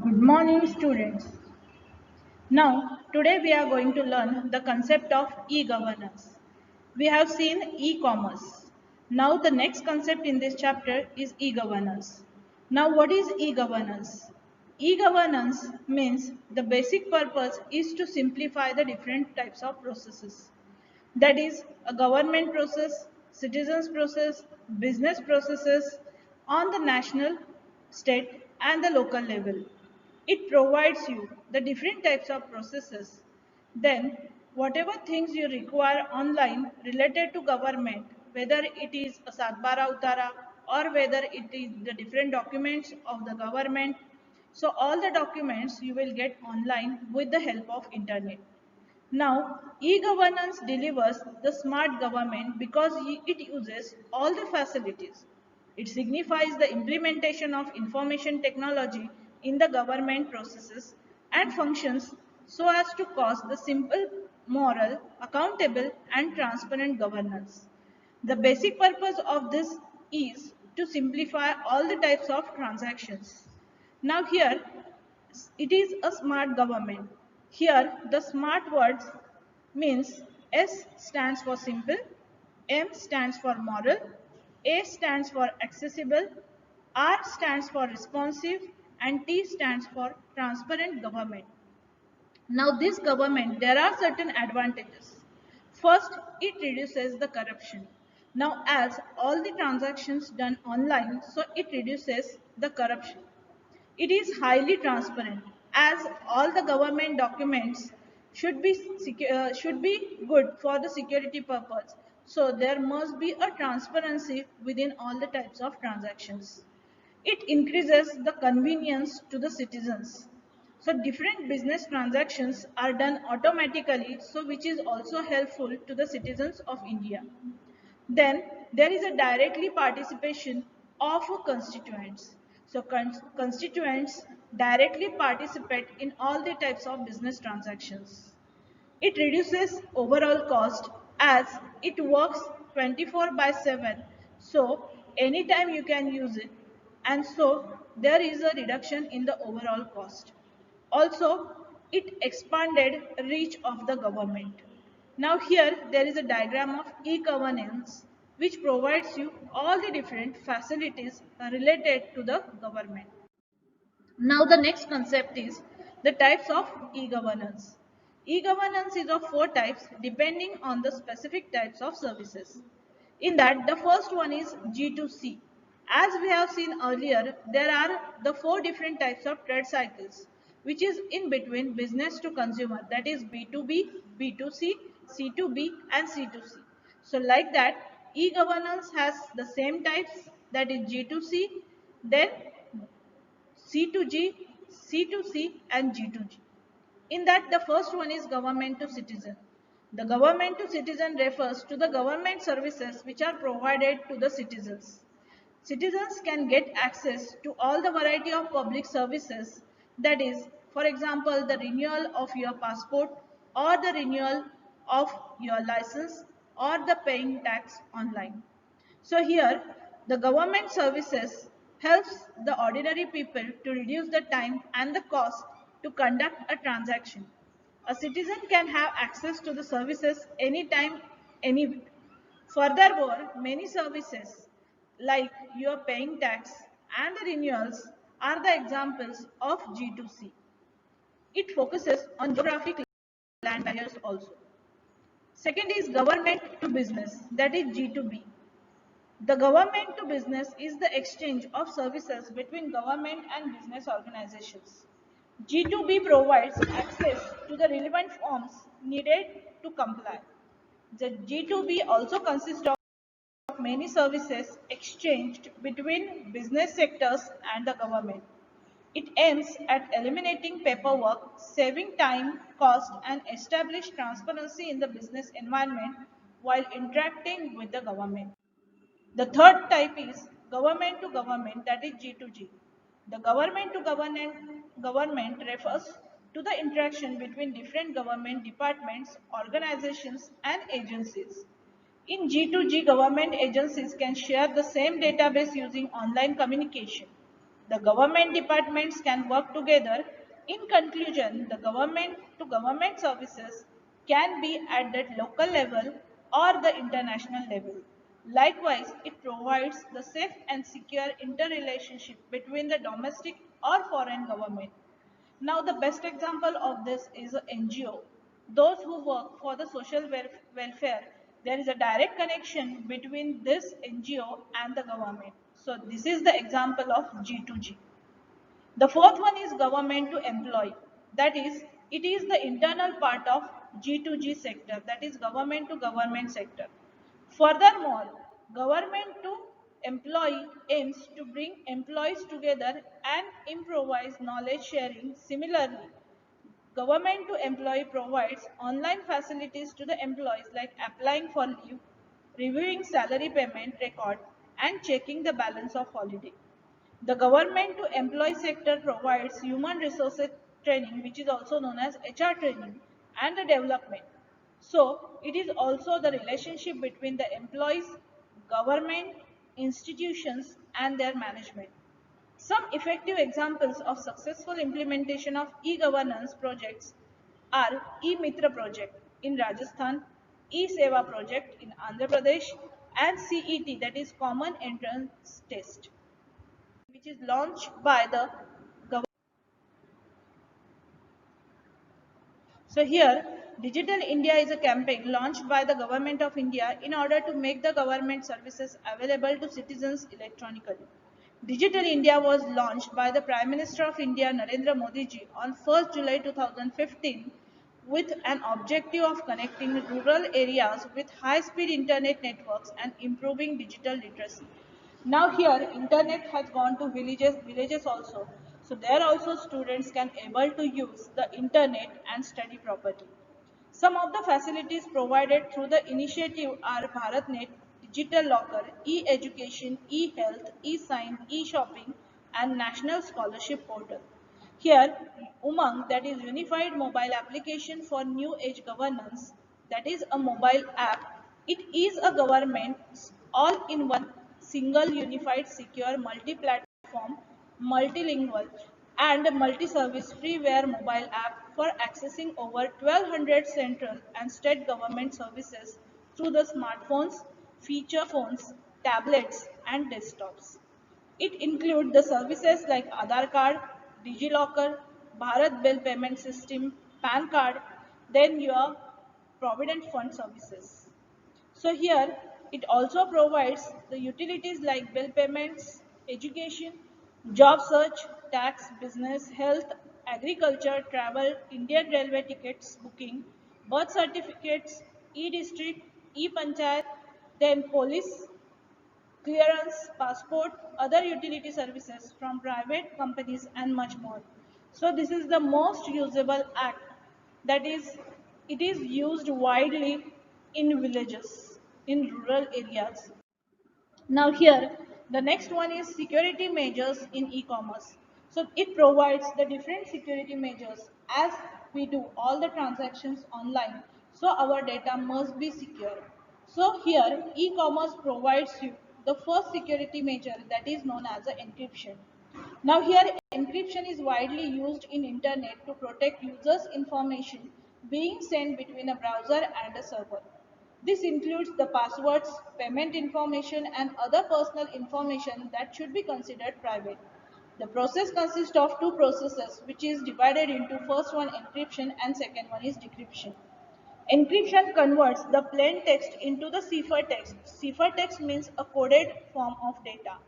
Good morning, students. Now, today we are going to learn the concept of e-governance. We have seen e-commerce. Now, the next concept in this chapter is e-governance. Now, what is e-governance? E-governance means the basic purpose is to simplify the different types of processes. That is a government process, citizens process, business processes on the national, state and the local level. It provides you the different types of processes. Then whatever things you require online related to government, whether it is a Satbara Uttara or whether it is the different documents of the government. So all the documents you will get online with the help of internet. Now, e-governance delivers the smart government because it uses all the facilities. It signifies the implementation of information technology in the government processes and functions so as to cause the simple, moral, accountable and transparent governance. The basic purpose of this is to simplify all the types of transactions. Now here, it is a smart government. Here, the smart words means S stands for simple, M stands for moral, A stands for accessible, R stands for responsive, and T stands for transparent government. Now, this government, there are certain advantages. First, it reduces the corruption. Now, as all the transactions done online, so it reduces the corruption. It is highly transparent as all the government documents should be good for the security purpose. So there must be a transparency within all the types of transactions. It increases the convenience to the citizens. So different business transactions are done automatically, so which is also helpful to the citizens of India. Then there is a directly participation of constituents. So constituents directly participate in all the types of business transactions. It reduces overall cost as it works 24 by 7. So anytime you can use it, and so there is a reduction in the overall cost. Also, it expanded reach of the government. Now here there is a diagram of e-governance which provides you all the different facilities related to the government. Now the next concept is the types of e-governance. E-governance is of four types depending on the specific types of services. In that, the first one is G2C. As we have seen earlier, there are the four different types of trade cycles, which is in between business to consumer, that is B2B, B2C, C2B and C2C. So like that, e-governance has the same types, that is G2C, then C2G, C2C and G2G. In that, the first one is government to citizen. The government to citizen refers to the government services which are provided to the citizens. Citizens can get access to all the variety of public services, that is, for example, the renewal of your passport or the renewal of your license or the paying tax online. So here, the government services helps the ordinary people to reduce the time and the cost to conduct a transaction. A citizen can have access to the services anytime, anywhere. Furthermore, many services like your paying tax and the renewals are the examples of G2C. It focuses on geographic land barriers also. Second is government to business, that is G2B. The government to business is the exchange of services between government and business organizations. G2B provides access to the relevant forms needed to comply. The G2B also consists of many services exchanged between business sectors and the government. It aims at eliminating paperwork, saving time, cost, and establish transparency in the business environment while interacting with the government. The third type is government to government, that is G2G. The government to government refers to the interaction between different government departments, organizations and agencies. In G2G, government agencies can share the same database using online communication. The government departments can work together. In conclusion, the government to government services can be at the local level or the international level. Likewise, it provides the safe and secure interrelationship between the domestic or foreign government. Now, the best example of this is a NGO. Those who work for the social welfare, there is a direct connection between this NGO and the government. So, this is the example of G2G. The fourth one is government to employee. That is, it is the internal part of G2G sector, that is government to government sector. Furthermore, government to employee aims to bring employees together and improvise knowledge sharing. Similarly, government to employee provides online facilities to the employees like applying for leave, reviewing salary payment record, and checking the balance of holiday. The government to employee sector provides human resources training, which is also known as HR training, and the development. So, it is also the relationship between the employees, government, institutions, and their management. Some effective examples of successful implementation of e-governance projects are e-Mitra project in Rajasthan, e-Seva project in Andhra Pradesh, and CET, that is Common Entrance Test, which is launched by the government. So here, Digital India is a campaign launched by the Government of India in order to make the government services available to citizens electronically. Digital India was launched by the Prime Minister of India Narendra Modi ji on 1st July 2015 with an objective of connecting rural areas with high-speed internet networks and improving digital literacy. Now here internet has gone to villages also. So there also students can able to use the internet and study properly. Some of the facilities provided through the initiative are BharatNet, Digital Locker, e-education, e-health, e-sign, e-shopping, and National Scholarship Portal. Here, Umang, that is Unified Mobile Application for New Age Governance, that is a mobile app. It is a government all-in-one, single, unified, secure, multi-platform, multilingual, and multi-service freeware mobile app for accessing over 1200 central and state government services through the smartphones, feature phones, tablets, and desktops. It includes the services like Aadhaar card, DigiLocker, Bharat Bill Payment System, PAN card, then your Provident Fund services. So here it also provides the utilities like bill payments, education, job search, tax, business, health, agriculture, travel, Indian railway tickets booking, birth certificates, e-district, e-panchayat, then police clearance, passport, other utility services from private companies and much more. So this is the most usable act, that is, it is used widely in villages, in rural areas. Now here, the next one is security measures in e-commerce. So it provides the different security measures as we do all the transactions online. So our data must be secure. So here, e-commerce provides you the first security measure, that is known as the encryption. Now here, encryption is widely used in internet to protect users' information being sent between a browser and a server. This includes the passwords, payment information, and other personal information that should be considered private. The process consists of two processes, which is divided into first one encryption and second one is decryption. Encryption converts the plain text into the ciphertext. Ciphertext means a coded form of data.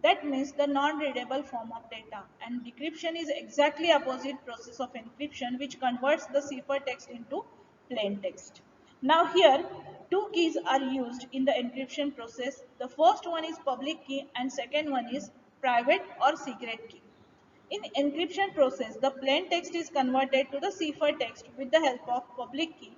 That means the non-readable form of data. And decryption is exactly opposite process of encryption, which converts the ciphertext into plain text. Now here, two keys are used in the encryption process. The first one is public key and second one is private or secret key. In encryption process, the plain text is converted to the ciphertext with the help of public key.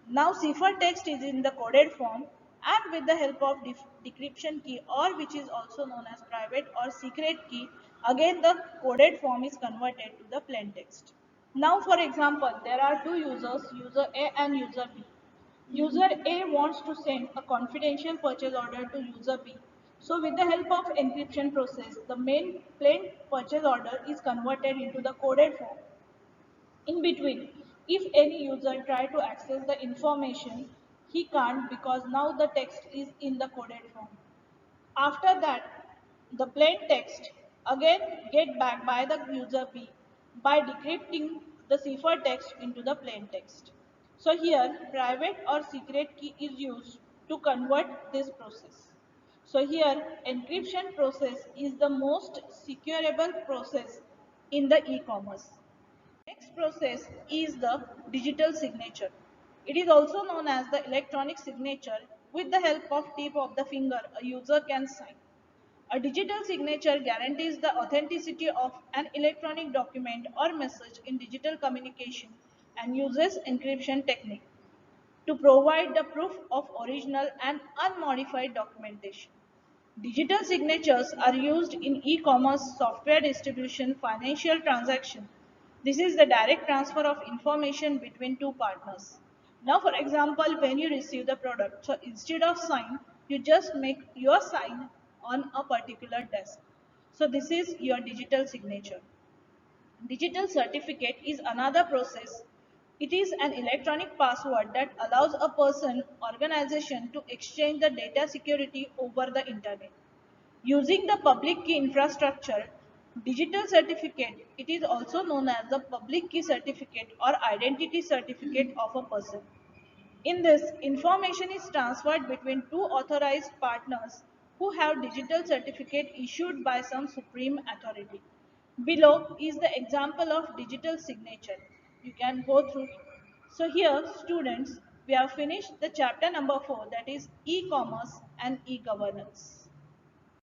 Now ciphertext is in the coded form, and with the help of decryption key, or which is also known as private or secret key, again the coded form is converted to the plain text. Now for example, there are two users, user A and user B. User A wants to send a confidential purchase order to user B. So with the help of encryption process, the main plain purchase order is converted into the coded form. In between, if any user try to access the information, he can't because now the text is in the coded form. After that, the plain text again get back by the user B by decrypting the ciphertext into the plain text. So here private or secret key is used to convert this process. So here encryption process is the most secureable process in the e-commerce. Next process is the digital signature. It is also known as the electronic signature. With the help of tip of the finger, a user can sign. A digital signature guarantees the authenticity of an electronic document or message in digital communication and uses encryption technique to provide the proof of original and unmodified documentation. Digital signatures are used in e-commerce, software distribution, financial transaction. This is the direct transfer of information between two partners. Now, for example, when you receive the product, so instead of sign, you just make your sign on a particular desk. So this is your digital signature. Digital certificate is another process. It is an electronic password that allows a person, organization to exchange the data security over the internet. Using the public key infrastructure, digital certificate, it is also known as the public key certificate or identity certificate of a person. In this, information is transferred between two authorized partners who have digital certificate issued by some supreme authority. Below is the example of digital signature. You can go through it. So here, students, we have finished the chapter number 4, that is e-commerce and e-governance.